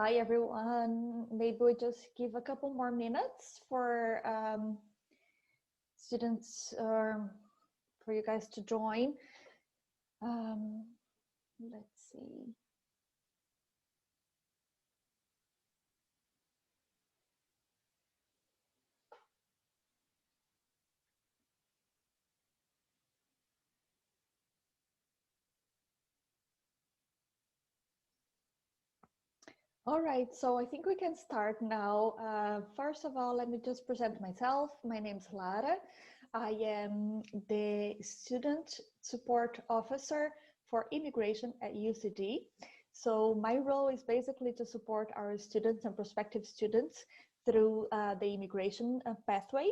Hi everyone. Maybe we just give a couple more minutes for students for you guys to join. Let's see. All right, so I think we can start now. First of all, let me just present myself. My name is Lara. I am the Student Support Officer for Immigration at UCD. So my role is basically to support our students and prospective students through the immigration pathway.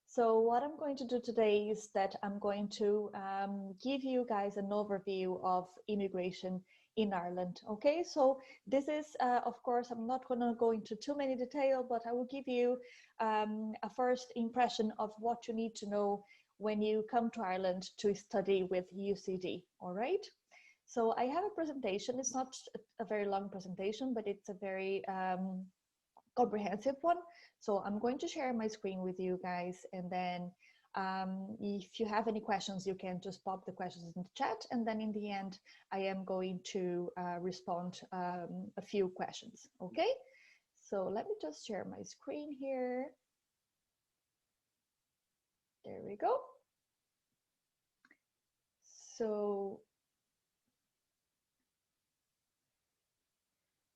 So what I'm going to do today is that I'm going to give you guys an overview of immigration in Ireland. Okay, so this is, of course, I'm not going to go into too many detail, but I will give you a first impression of what you need to know when you come to Ireland to study with UCD. All right. So I have a presentation. It's not a very long presentation, but it's a very comprehensive one. So I'm going to share my screen with you guys, and then if you have any questions, you can just pop the questions in the chat, and then in the end, I am going to respond a few questions, okay? So let me just share my screen here. There we go. So,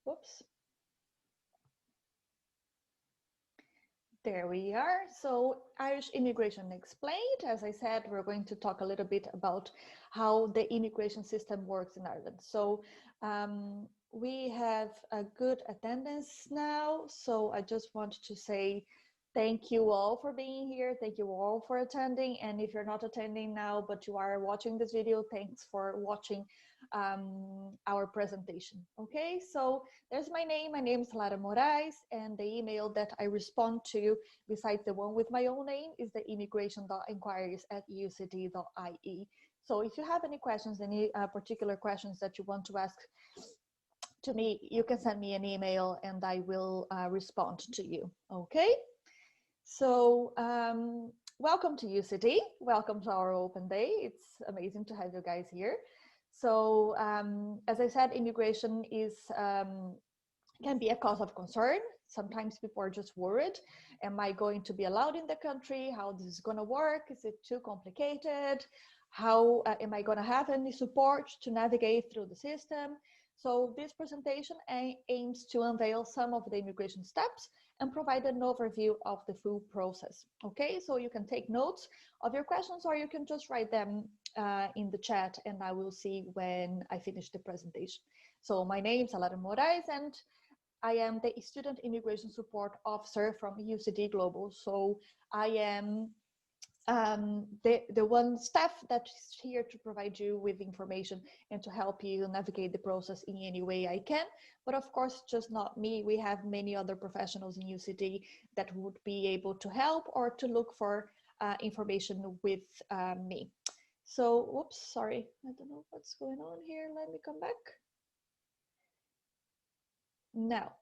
whoops. There we are. So Irish Immigration Explained. As I said, we're going to talk a little bit about how the immigration system works in Ireland. So we have a good attendance now. So I just want to say thank you all for being here. Thank you all for attending. And if you're not attending now, but you are watching this video, thanks for watching our presentation. Okay, so there's my name. My name is Lara Morais, and the email that I respond to, besides the one with my own name, is the immigration.inquiries@ucd.ie. So if you have any questions, any particular questions that you want to ask to me, you can send me an email and I will respond to you. Okay, so welcome to UCD. Welcome to our open day. It's amazing to have you guys here. So as I said, immigration is can be a cause of concern. Sometimes people are just worried. Am I going to be allowed in the country? How this is going to work? Is it too complicated? How am I going to have any support to navigate through the system? So this presentation aims to unveil some of the immigration steps and provide an overview of the full process. Okay, so you can take notes of your questions, or you can just write them in the chat, and I will see when I finish the presentation. So my name is Lara Morais, and I am the Student Immigration Support Officer from UCD Global. So I am the one staff that is here to provide you with information and to help you navigate the process in any way I can. But of course, just not me. We have many other professionals in UCD that would be able to help or to look for information with me. So, whoops, sorry, I don't know what's going on here. Let me come back. Now,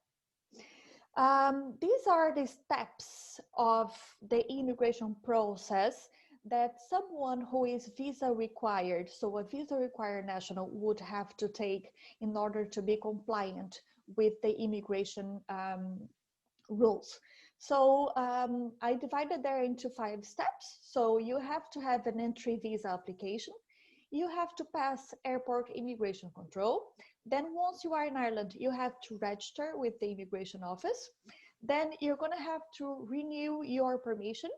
these are the steps of the immigration process that someone who is visa required, so a visa required national, would have to take in order to be compliant with the immigration rules. So I divided there into 5 steps. So you have to have an entry visa application. You have to pass airport immigration control. Then once you are in Ireland, you have to register with the immigration office. Then you're going to have to renew your permission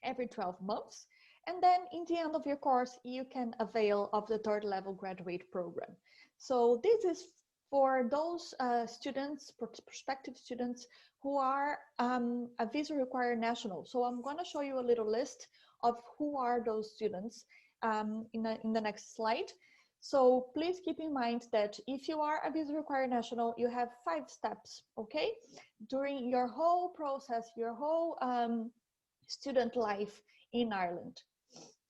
every 12 months. And then in the end of your course, you can avail of the 3rd level graduate program. So this is for those students, prospective students who are a visa required national. So I'm going to show you a little list of who are those students in the next slide. So please keep in mind that if you are a visa required national, you have 5 steps, okay? During your whole process, your whole student life in Ireland.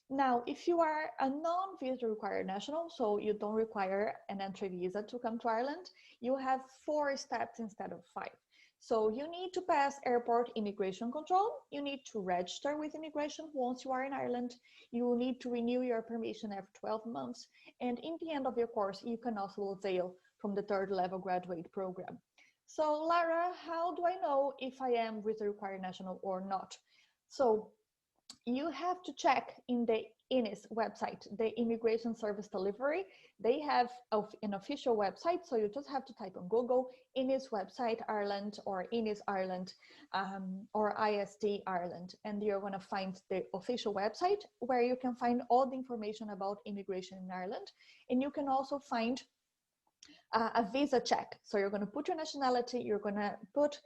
Now, if you are a non-visa required national, so you don't require an entry visa to come to Ireland, you have 4 steps instead of 5. So you need to pass airport immigration control. You need to register with immigration once you are in Ireland. You need to renew your permission every 12 months. And in the end of your course, you can also avail from the 3rd level graduate program. So Lara, how do I know if I am visa required national or not? So you have to check in the INIS website, the Immigration Service Delivery. They have an official website, so you just have to type on Google INIS website Ireland or INIS Ireland or ISD Ireland, and you're going to find the official website where you can find all the information about immigration in Ireland, and you can also find a visa check. So you're going to put your nationality, you're going to put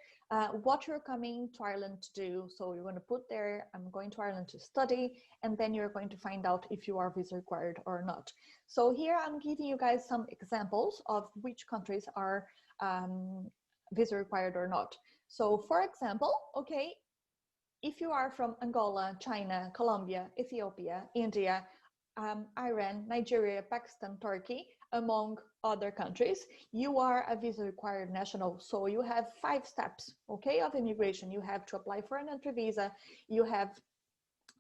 what you're coming to Ireland to do. So you're going to put there, I'm going to Ireland to study, and then you're going to find out if you are visa required or not. So here I'm giving you guys some examples of which countries are visa required or not. So for example, okay, if you are from Angola, China, Colombia, Ethiopia, India, Iran, Nigeria, Pakistan, Turkey, among other countries, you are a visa required national. So you have 5 steps, okay, of immigration. You have to apply for an entry visa, you have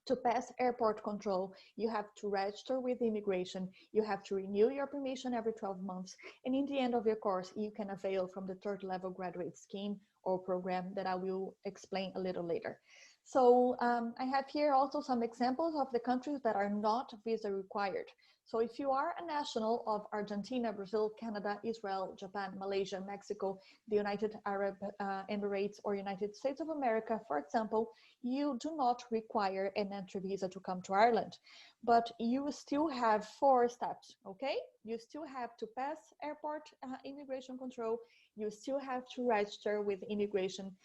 to pass airport control, you have to register with immigration, you have to renew your permission every 12 months, and in the end of your course, you can avail from the 3rd level graduate scheme or program that I will explain a little later. So I have here also some examples of the countries that are not visa required. So if you are a national of Argentina, Brazil, Canada, Israel, Japan, Malaysia, Mexico, the United Arab Emirates, or United States of America, for example, you do not require an entry visa to come to Ireland, but you still have 4 steps, okay? You still have to pass airport immigration control, you still have to register with immigration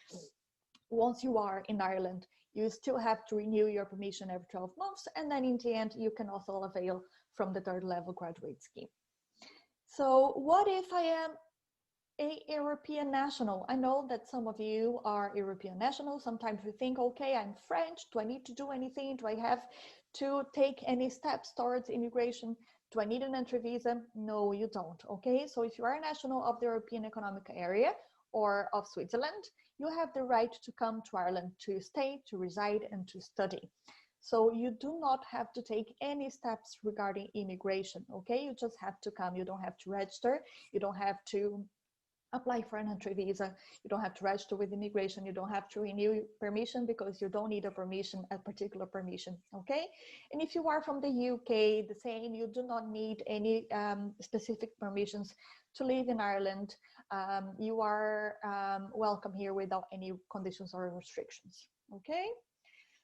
once you are in Ireland, you still have to renew your permission every 12 months, and then in the end, you can also avail from the 3rd level graduate scheme. So what if I am a European national? I know that some of you are European nationals. Sometimes we think, okay, I'm French. Do I need to do anything? Do I have to take any steps towards immigration? Do I need an entry visa? No, you don't, okay? So if you are a national of the European Economic Area or of Switzerland, you have the right to come to Ireland to stay, to reside, and to study. So you do not have to take any steps regarding immigration, okay? You just have to come. You don't have to register. You don't have to apply for an entry visa. You don't have to register with immigration. You don't have to renew permission because you don't need a permission, a particular permission, okay? And if you are from the UK, the same, you do not need any specific permissions to live in Ireland. You are welcome here without any conditions or restrictions, okay?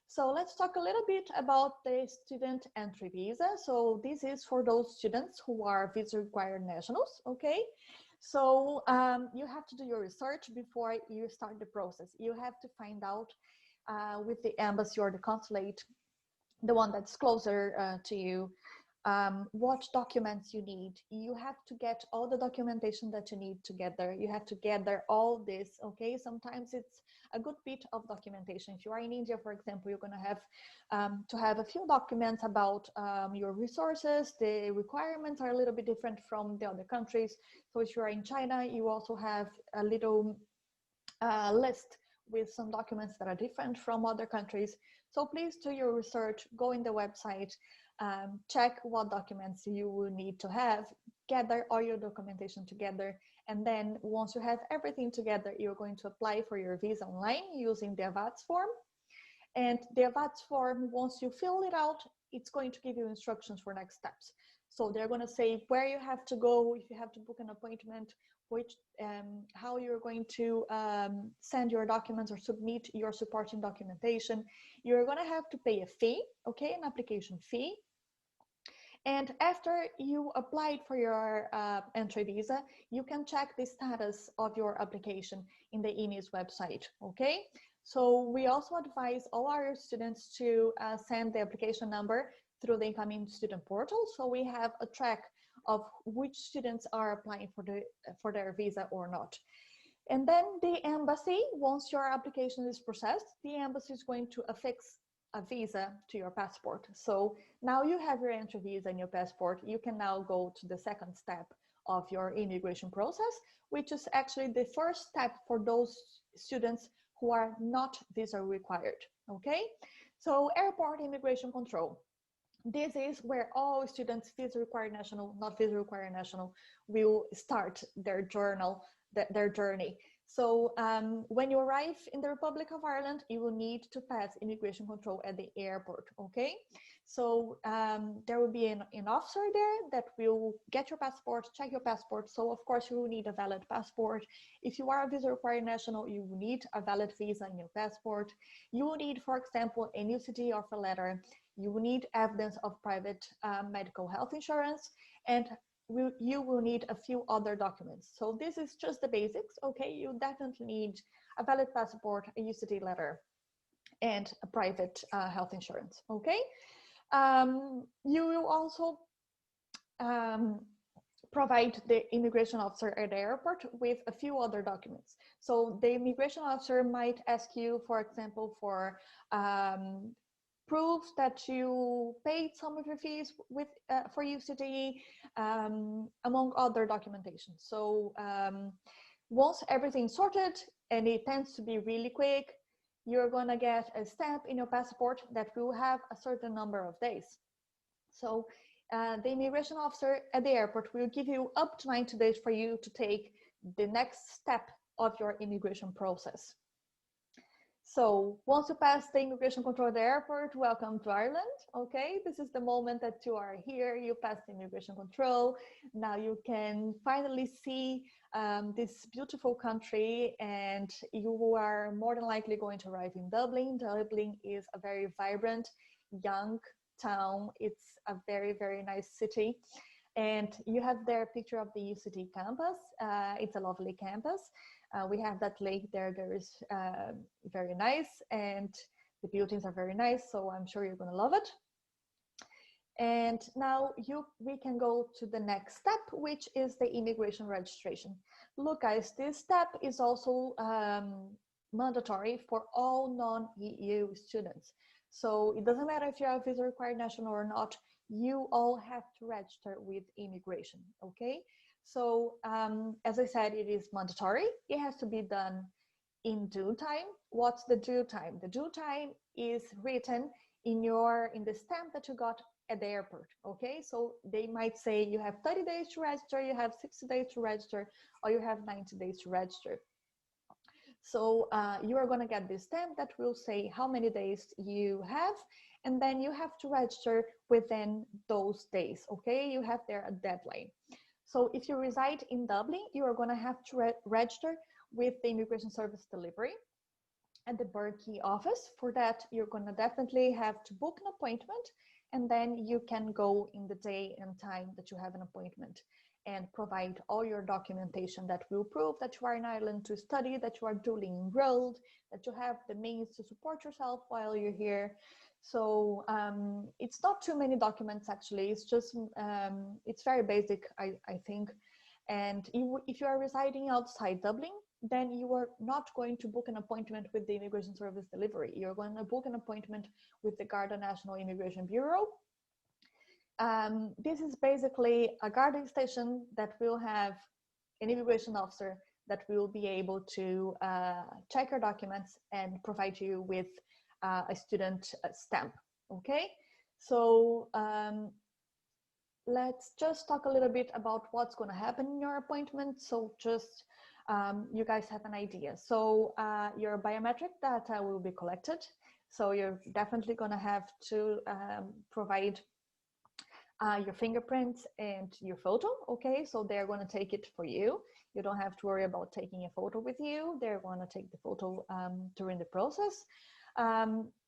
So let's talk a little bit about the student entry visa. So this is for those students who are visa required nationals, okay? So you have to do your research before you start the process. You have to find out with the embassy or the consulate, the one that's closer to you, what documents you need. You have to get all the documentation that you need together. You have to gather all this, okay? Sometimes it's a good bit of documentation. If you are in India, for example, you're going to have a few documents about your resources. The requirements are a little bit different from the other countries. So if you are in China, you also have a little list with some documents that are different from other countries. So please do your research, go in the website, check what documents you will need to have, gather all your documentation together, and then once you have everything together, you're going to apply for your visa online using the AVATS form. And the AVATS form, once you fill it out, it's going to give you instructions for next steps. So they're going to say where you have to go, if you have to book an appointment, which how you're going to send your documents or submit your supporting documentation. You're going to have to pay a fee, okay, an application fee. And after you applied for your entry visa, you can check the status of your application in the INIS website, okay? So we also advise all our students to send the application number through the incoming student portal. So we have a track of which students are applying for their visa or not. And then the embassy, once your application is processed, the embassy is going to affix a visa to your passport. So now you have your entry visa and your passport. You can now go to the second step of your immigration process, which is actually the first step for those students who are not visa required, okay? So airport immigration control. This is where all students, visa required national, not visa required national, will start their journey. So when you arrive in the Republic of Ireland, you will need to pass immigration control at the airport, okay? So there will be an officer there that will get your passport, check your passport. So of course you will need a valid passport. If you are a visa required national, you will need a valid visa in your passport. You will need, for example, a UCD offer letter. You will need evidence of private medical health insurance, and you will need a few other documents. So this is just the basics, okay? You definitely need a valid passport, a UCD letter, and a private health insurance, okay? You will also provide the immigration officer at the airport with a few other documents. So the immigration officer might ask you, for example, for proof that you paid some of your fees with for UCD, among other documentation. So once everything's sorted, and it tends to be really quick, you're gonna get a stamp in your passport that will have a certain number of days. So the immigration officer at the airport will give you up to 90 days for you to take the next step of your immigration process. So once you pass the immigration control at the airport, welcome to Ireland, okay? This is the moment that you are here, you pass the immigration control. Now you can finally see this beautiful country, and you are more than likely going to arrive in Dublin. Dublin is a very vibrant, young town. It's a very, very nice city. And you have there a picture of the UCD campus. It's a lovely campus. We have that lake there. There is very nice, and the buildings are very nice. So I'm sure you're going to love it. And now we can go to the next step, which is the immigration registration. Look, guys, this step is also mandatory for all non-EU students. So it doesn't matter if you're a visa required national or not, you all have to register with immigration, okay? So as I said, it is mandatory. It has to be done in due time. What's the due time? The due time is written in the stamp that you got at the airport, okay? So they might say you have 30 days to register, you have 60 days to register, or you have 90 days to register. So you are going to get this stamp that will say how many days you have, and then you have to register within those days, okay? You have there a deadline. So if you reside in Dublin, you are going to have to register with the Immigration Service Delivery at the Berkey office. For that, you're going to definitely have to book an appointment, and then you can go in the day and time that you have an appointment and provide all your documentation that will prove that you are in Ireland to study, that you are duly enrolled, that you have the means to support yourself while you're here. So it's not too many documents, actually. It's just, it's very basic, I think. And if you are residing outside Dublin, then you are not going to book an appointment with the Immigration Service Delivery. You're going to book an appointment with the Garda National Immigration Bureau. This is basically a guarding station that will have an immigration officer that will be able to check your documents and provide you with a student stamp, okay? So let's just talk a little bit about what's going to happen in your appointment. So just you guys have an idea. So your biometric data will be collected. So you're definitely going to have to provide your fingerprints and your photo, okay? So they're going to take it for you. You don't have to worry about taking a photo with you. They're going to take the photo during the process.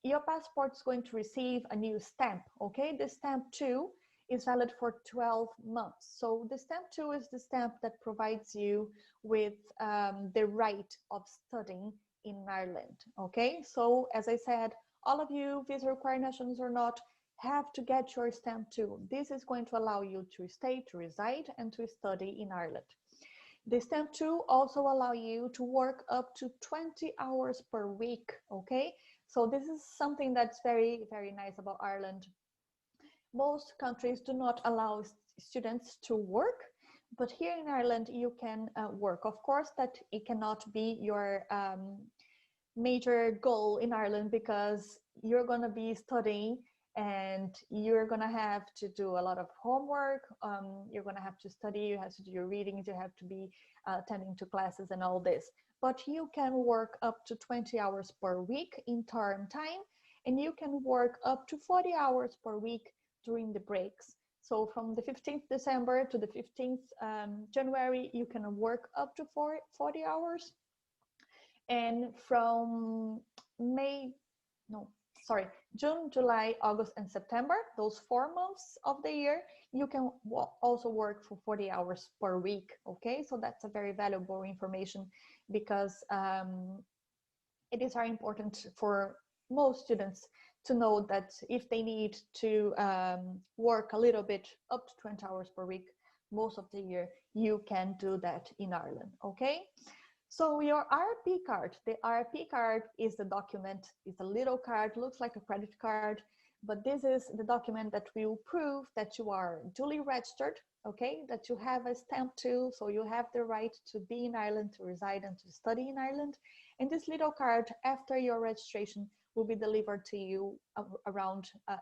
Your passport is going to receive a new stamp, okay? The stamp 2 is valid for 12 months. So the stamp 2 is the stamp that provides you with the right of studying in Ireland, okay? So as I said, all of you, visa required nationals or not, have to get your stamp 2. This is going to allow you to stay, to reside, and to study in Ireland. The stamp 2 also allow you to work up to 20 hours per week, okay? So this is something that's very, very nice about Ireland. Most countries do not allow students to work, but here in Ireland you can work. Of course, that it cannot be your major goal in Ireland, because you're going to be studying and you're going to have to do a lot of homework. You're going to have to study, you have to do your readings, you have to be attending to classes and all this. But you can work up to 20 hours per week in term time, and you can work up to 40 hours per week during the breaks. So from the 15th December to the 15th January, you can work up to 40 hours. And from June, July, August, and September, those 4 months of the year, you can also work for 40 hours per week. Okay, so that's a very valuable information, because it is very important for most students to know that if they need to work a little bit, up to 20 hours per week, most of the year, you can do that in Ireland. Okay. So your RP card, the RP card is the document, it's a little card, looks like a credit card, but this is the document that will prove that you are duly registered, okay, that you have a stamp too, so you have the right to be in Ireland, to reside and to study in Ireland. And this little card, after your registration, will be delivered to you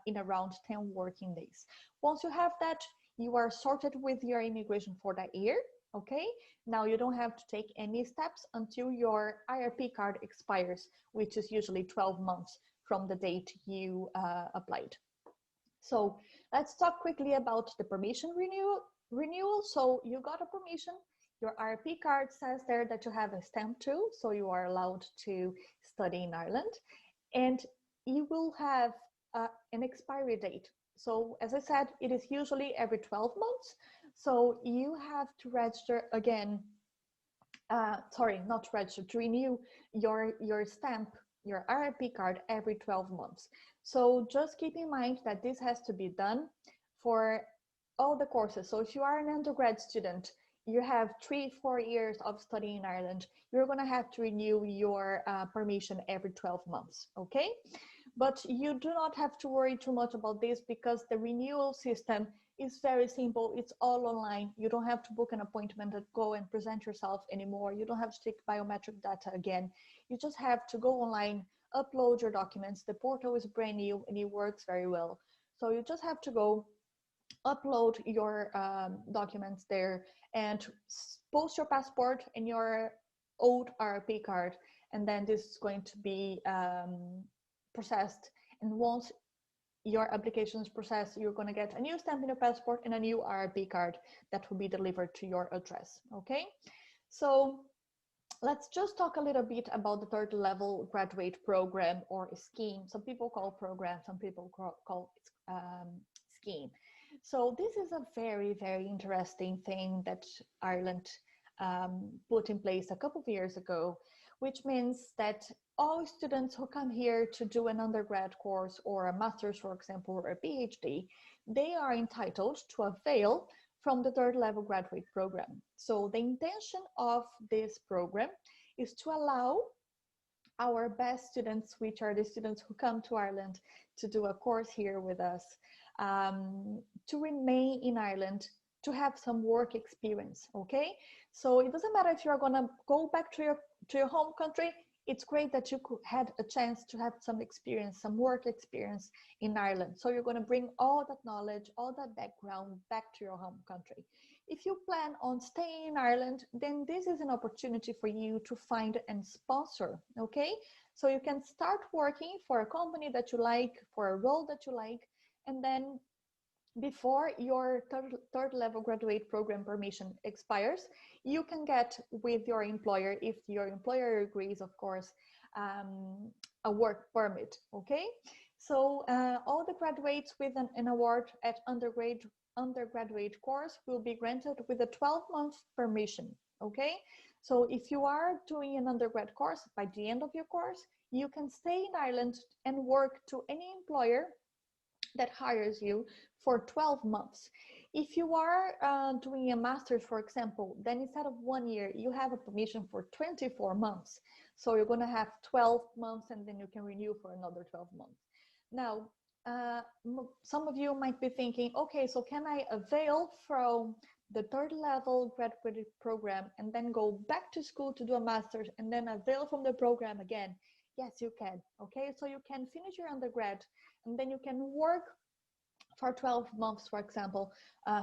in around 10 working days. Once you have that, you are sorted with your immigration for that year. Okay, now you don't have to take any steps until your IRP card expires, which is usually 12 months from the date you applied. So let's talk quickly about the permission renewal. So you got a permission, your IRP card says there that you have a stamp too, so you are allowed to study in Ireland, and you will have an expiry date. So as I said, it is usually every 12 months. So you have to register again, to renew your stamp, your RIP card every 12 months. So just keep in mind that this has to be done for all the courses. So if you are an undergrad student, you have 3-4 years of studying in Ireland, you're gonna have to renew your permission every 12 months, okay? But you do not have to worry too much about this, because the renewal system is very simple. It's all online. You don't have to book an appointment and go and present yourself anymore. You don't have to take biometric data again. You just have to go online, upload your documents. The portal is brand new and it works very well. So you just have to go upload your documents there and post your passport and your old RP card. And then this is going to be processed. And once your application is processed, you're going to get a new stamp in your passport and a new RP card that will be delivered to your address. Okay, so let's just talk a little bit about the third level graduate program or scheme. Some people call program, some people call it scheme. So this is a very, very interesting thing that Ireland put in place a couple of years ago, which means that all students who come here to do an undergrad course or a master's, for example, or a PhD, they are entitled to avail from the third level graduate program. So the intention of this program is to allow our best students, which are the students who come to Ireland to do a course here with us, to remain in Ireland, to have some work experience, okay? So it doesn't matter if you're gonna go back to your home country. It's great that you had a chance to have some experience, some work experience in Ireland. So you're going to bring all that knowledge, all that background back to your home country. If you plan on staying in Ireland, then this is an opportunity for you to find and sponsor, okay? So you can start working for a company that you like, for a role that you like, and then before your third level graduate program permission expires, you can get with your employer, if your employer agrees, of course, a work permit, okay? So all the graduates with an award at undergraduate course will be granted with a 12-month permission, okay? So if you are doing an undergrad course, by the end of your course, you can stay in Ireland and work to any employer that hires you for 12 months. If you are doing a master's, for example, then instead of 1 year, you have a permission for 24 months. So you're going to have 12 months, and then you can renew for another 12 months. Now, some of you might be thinking, okay, so can I avail from the third level graduate program and then go back to school to do a master's and then avail from the program again? Yes, you can. Okay, so you can finish your undergrad and then you can work for 12 months, for example,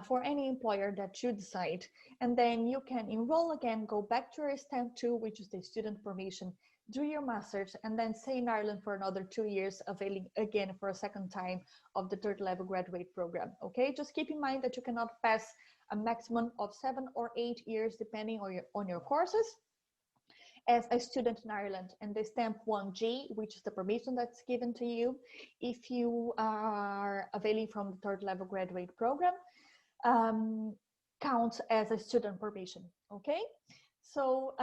for any employer that you decide. And then you can enroll again, go back to your stamp 2, which is the student permission, do your master's, and then stay in Ireland for another 2 years, availing again for a second time of the third level graduate program. Okay, just keep in mind that you cannot pass a maximum of 7 or 8 years, depending on your courses, as a student in Ireland. And the stamp 1G, which is the permission that's given to you if you are availing from the third level graduate program, counts as a student permission. Okay, so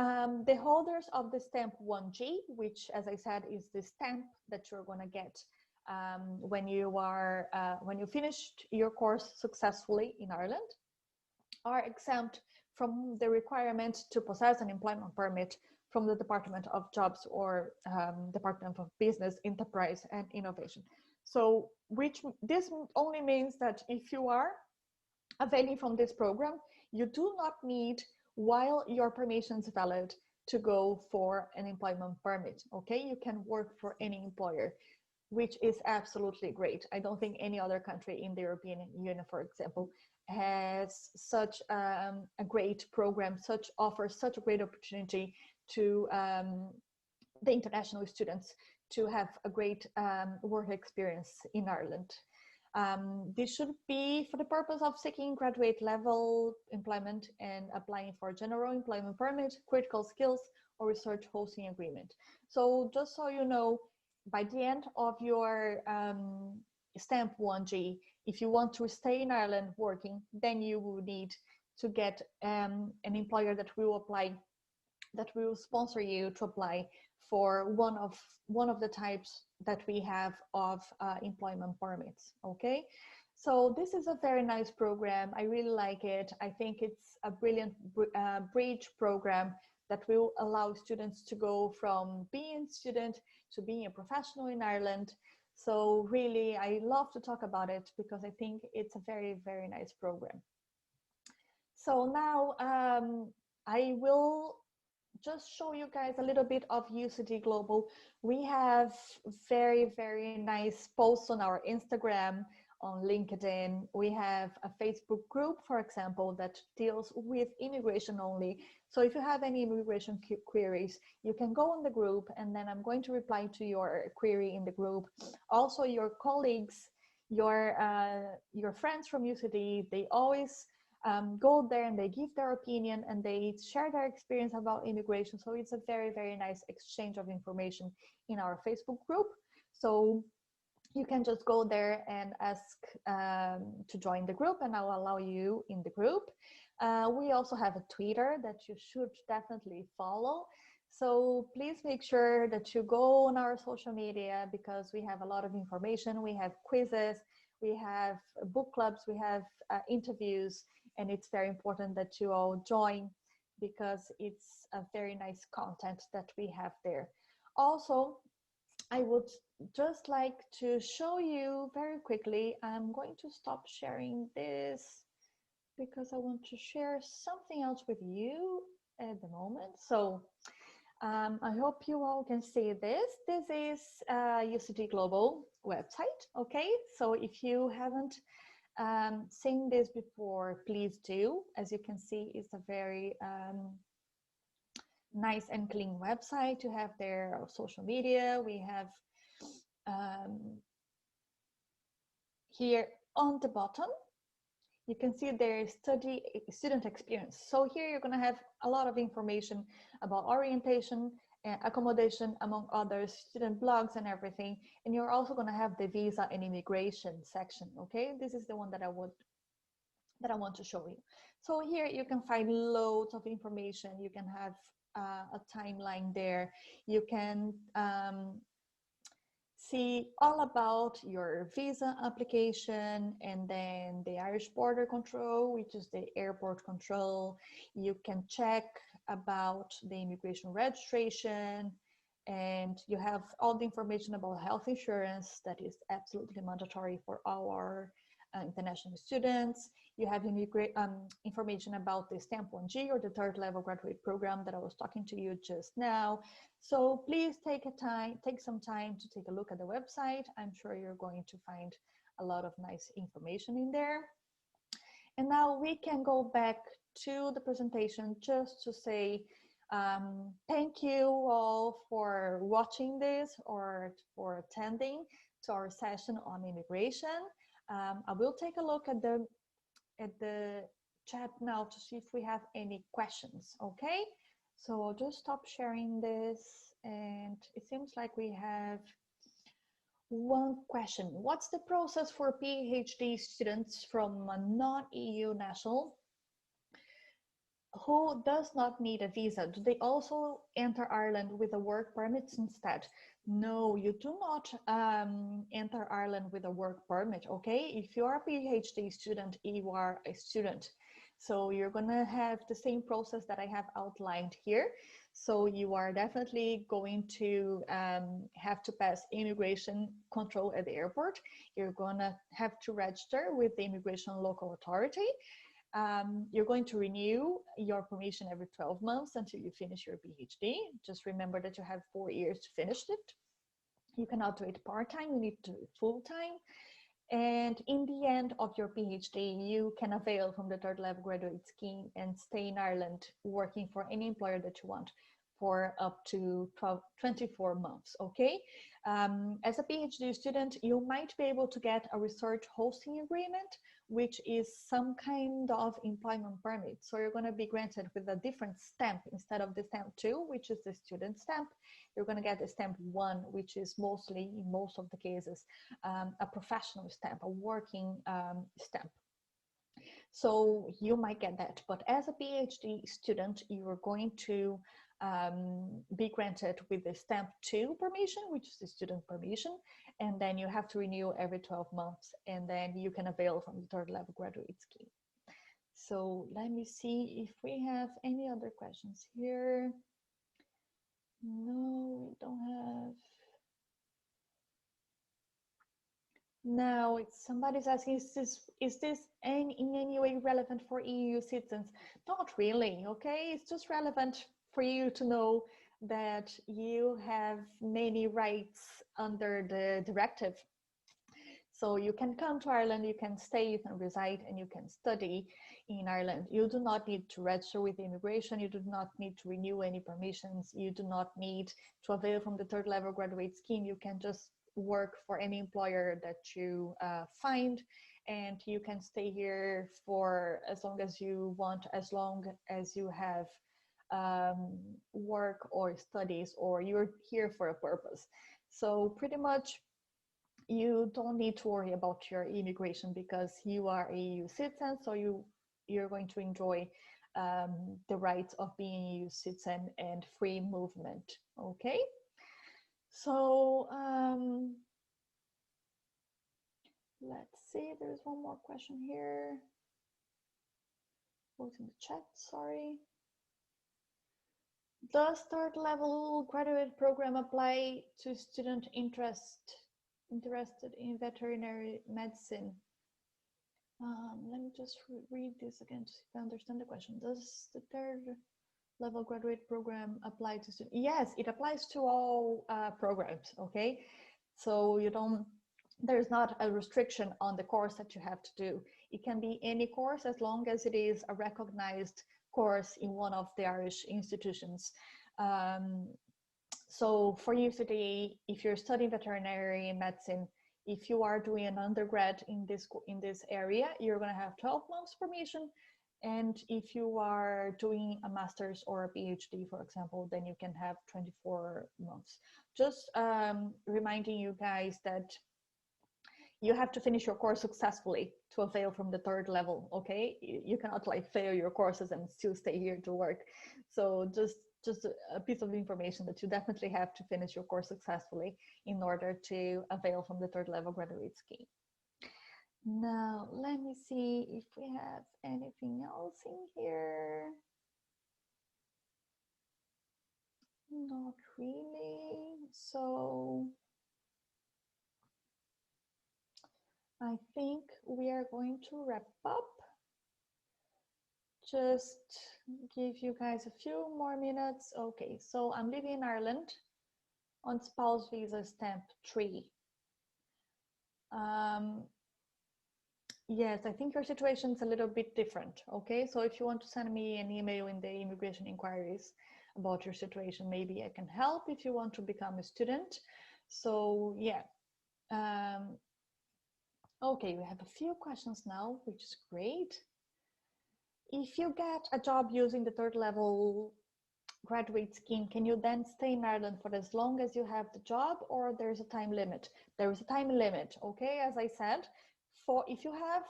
the holders of the stamp 1G, which, as I said, is the stamp that you're going to get when you finished your course successfully in Ireland, are exempt from the requirement to possess an employment permit from the Department of Jobs or Department of Business, Enterprise and Innovation. So this only means that if you are availing from this program, you do not need, while your permission is valid, to go for an employment permit. Okay, you can work for any employer, which is absolutely great. I don't think any other country in the European Union, for example, has such a great program, offers such a great opportunity to the international students to have a great work experience in Ireland. This should be for the purpose of seeking graduate level employment and applying for a general employment permit, critical skills, or research hosting agreement. So just so you know, by the end of your stamp 1G, if you want to stay in Ireland working, then you will need to get an employer that will sponsor you to apply for one of the types that we have of employment permits. Okay, so this is a very nice program. I really like it. I think it's a brilliant bridge program that will allow students to go from being a student to being a professional in Ireland. So really, I love to talk about it because I think it's a very, very nice program. So now I will just show you guys a little bit of UCD Global. We have very, very nice posts on our Instagram, on LinkedIn. We have a Facebook group, for example, that deals with immigration only. So if you have any immigration queries, you can go on the group and then I'm going to reply to your query in the group. Also, your colleagues, your friends from UCD, they always go there and they give their opinion and they share their experience about immigration. So it's a very, very nice exchange of information in our Facebook group. So you can just go there and ask to join the group and I'll allow you in the group. We also have a Twitter that you should definitely follow. So please make sure that you go on our social media because we have a lot of information. We have quizzes, we have book clubs, we have interviews, and it's very important that you all join because it's a very nice content that we have there. Also, I would just like to show you very quickly. I'm going to stop sharing this because I want to share something else with you at the moment. So I hope you all can see this. This is UCD Global website. Okay, so if you haven't seen this before, please do. As you can see, it's a very nice and clean website. You have their social media. We have here on the bottom, you can see their student experience. So here you're going to have a lot of information about orientation, accommodation, among others, student blogs and everything. And you're also going to have the visa and immigration section. Okay, this is the one that I want to show you. So here you can find loads of information. You can have a timeline there. You can see all about your visa application, and then the Irish border control, which is the airport control. You can check about the immigration registration, and you have all the information about health insurance that is absolutely mandatory for our international students. You have information about the Stamp 1G, or the third level graduate program that I was talking to you just now. So please take some time to take a look at the website. I'm sure you're going to find a lot of nice information in there. And now we can go back to the presentation just to say thank you all for watching this or for attending to our session on immigration. I will take a look at the chat now to see if we have any questions, okay? So I'll just stop sharing this, and it seems like we have one question. What's the process for PhD students from a non-EU national who does not need a visa? Do they also enter Ireland with a work permit instead? No, you do not enter Ireland with a work permit, okay? If you are a PhD student, you are a student. So you're gonna have the same process that I have outlined here. So you are definitely going to have to pass immigration control at the airport. You're gonna have to register with the immigration local authority. You're going to renew your permission every 12 months until you finish your PhD. Just remember that you have 4 years to finish it. You cannot do it part-time, you need to do it full-time. And in the end of your PhD, you can avail from the third level graduate scheme and stay in Ireland working for any employer that you want for up to 24 months, okay? As a PhD student, you might be able to get a research hosting agreement, which is some kind of employment permit. So you're gonna be granted with a different stamp. Instead of the stamp 2, which is the student stamp, you're gonna get the stamp 1, which is mostly, in most of the cases, a professional stamp, a working stamp. So you might get that, but as a PhD student, you are going to be granted with the stamp 2 permission, which is the student permission, and then you have to renew every 12 months, and then you can avail from the third level graduate scheme. So let me see if we have any other questions here. No, we don't have. Now somebody's asking, is this in any way relevant for EU citizens? Not really, okay? It's just relevant for you to know that you have many rights under the directive. So you can come to Ireland, you can stay, you can reside, and you can study in Ireland. You do not need to register with immigration, you do not need to renew any permissions, you do not need to avail from the third level graduate scheme. You can just work for any employer that you find, and you can stay here for as long as you want, as long as you have work or studies, or you're here for a purpose. So pretty much you don't need to worry about your immigration because you are a EU citizen, so you're going to enjoy the rights of being a EU citizen and free movement, okay? So let's see, there's one more question here. What's in the chat, sorry. Does third level graduate program apply to student interested in veterinary medicine? Let me just read this again to see if I understand the question. Does the third level graduate program apply to students? Yes, it applies to all programs, okay? So there's not a restriction on the course that you have to do. It can be any course as long as it is a recognized course in one of the Irish institutions. So for UCD, if you're studying veterinary medicine, if you are doing an undergrad in this area, you're going to have 12 months permission. And if you are doing a master's or a PhD, for example, then you can have 24 months. Just reminding you guys that you have to finish your course successfully to avail from the third level, okay? You cannot like fail your courses and still stay here to work. So just just a piece of information that you definitely have to finish your course successfully in order to avail from the third level graduate scheme. Now, let me see if we have anything else in here. Not really. So I think we are going to wrap up. Just give you guys a few more minutes. Okay, so I'm living in Ireland on spouse visa stamp 3. Yes, I think your situation is a little bit different. Okay, so if you want to send me an email in the immigration inquiries about your situation, maybe I can help if you want to become a student. So yeah. Okay, we have a few questions now, which is great. If you get a job using the third level graduate scheme, can you then stay in Ireland for as long as you have the job, or there's a time limit? There is a time limit, okay? As I said, for if you have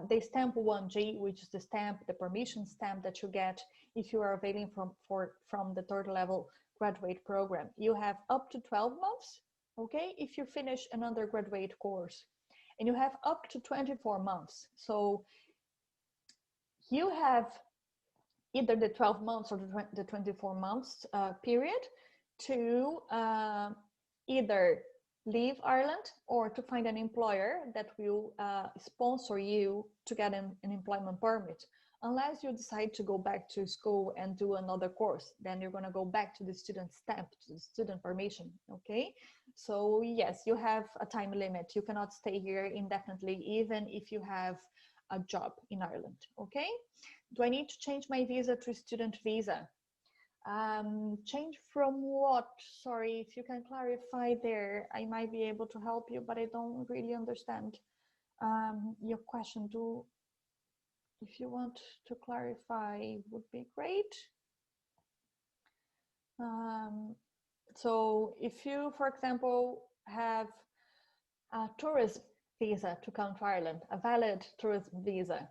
the stamp 1G, which is the stamp, the permission stamp that you get if you are availing from the third level graduate program, you have up to 12 months, okay? If you finish an undergraduate course, and you have up to 24 months. So you have either the 12 months or the 24 months period to either leave Ireland or to find an employer that will sponsor you to get an employment permit. Unless you decide to go back to school and do another course, then you're going to go back to the student stamp, to the student permission, okay? So yes, you have a time limit. You cannot stay here indefinitely, even if you have a job in Ireland, okay? Do I need to change my visa to student visa? Change from what? Sorry, if you can clarify there, I might be able to help you, but I don't really understand your question. If you want to clarify, would be great. So if you, for example, have a tourist visa to come to Ireland, a valid tourist visa,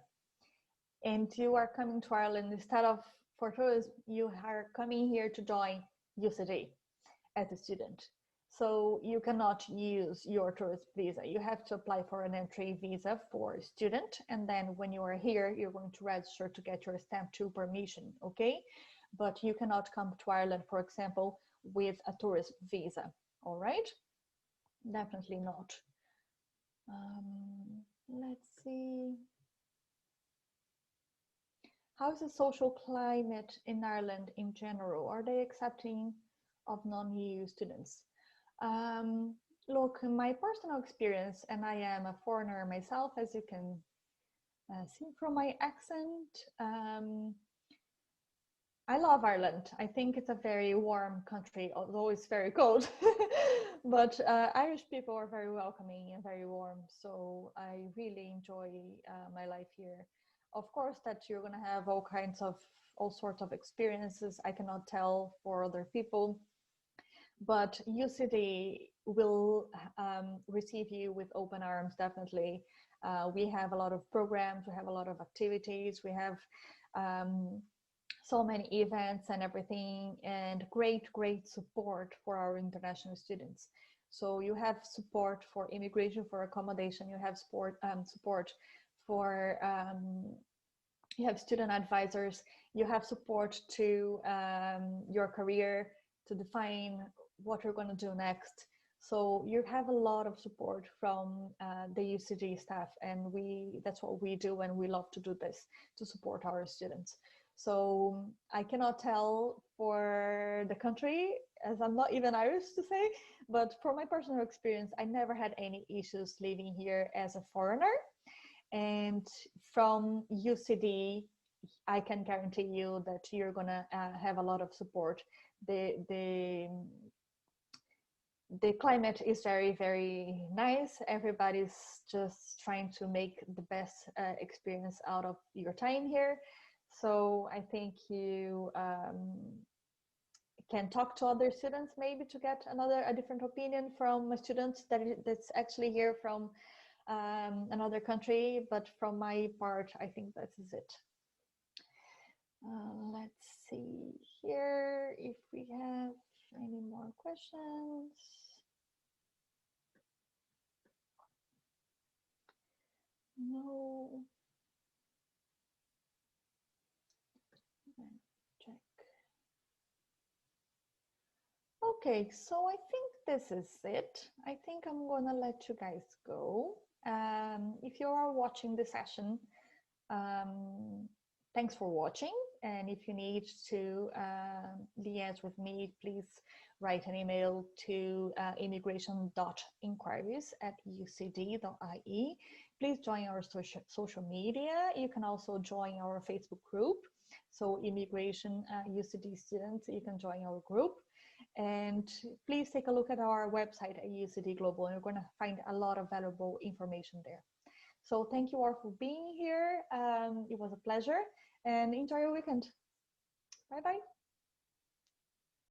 and you are coming to Ireland instead of for tourism, you are coming here to join UCD as a student. So you cannot use your tourist visa. You have to apply for an entry visa for a student. And then when you are here, you're going to register to get your stamp 2 permission, okay? But you cannot come to Ireland, for example, with a tourist visa, all right? Definitely not. Let's see. How's the social climate in Ireland in general? Are they accepting of non-EU students? Look, in my personal experience, and I am a foreigner myself, as you can see from my accent, I love Ireland. I think it's a very warm country, although it's very cold. But Irish people are very welcoming and very warm. So I really enjoy my life here. Of course, that you're going to have all sorts of experiences. I cannot tell for other people. But UCD will receive you with open arms, definitely. We have a lot of programs, we have a lot of activities, we have so many events and everything, and great support for our international students. So you have support for immigration, for accommodation, you have support for you have student advisors, you have support to your career, to define what you're going to do next. So you have a lot of support from the UCD staff, and that's what we do, and we love to do this to support our students. So I cannot tell for the country, as I'm not even Irish to say, but from my personal experience, I never had any issues living here as a foreigner. And from UCD, I can guarantee you that you're gonna have a lot of support. The climate is very nice. Everybody's just trying to make the best experience out of your time here. So I think you can talk to other students maybe to get a different opinion from a student that's actually here from another country. But from my part, I think this is it. Let's see here if questions? No. Check. Okay, so I think this is it. I think I'm gonna let you guys go. If you are watching the session, thanks for watching. And if you need to liaise with me, please write an email to immigration.inquiries@ucd.ie. Please join our social media. You can also join our Facebook group. So immigration UCD students, you can join our group. And please take a look at our website at UCD Global, and you're going to find a lot of valuable information there. So thank you all for being here. It was a pleasure, and enjoy your weekend. Bye-bye.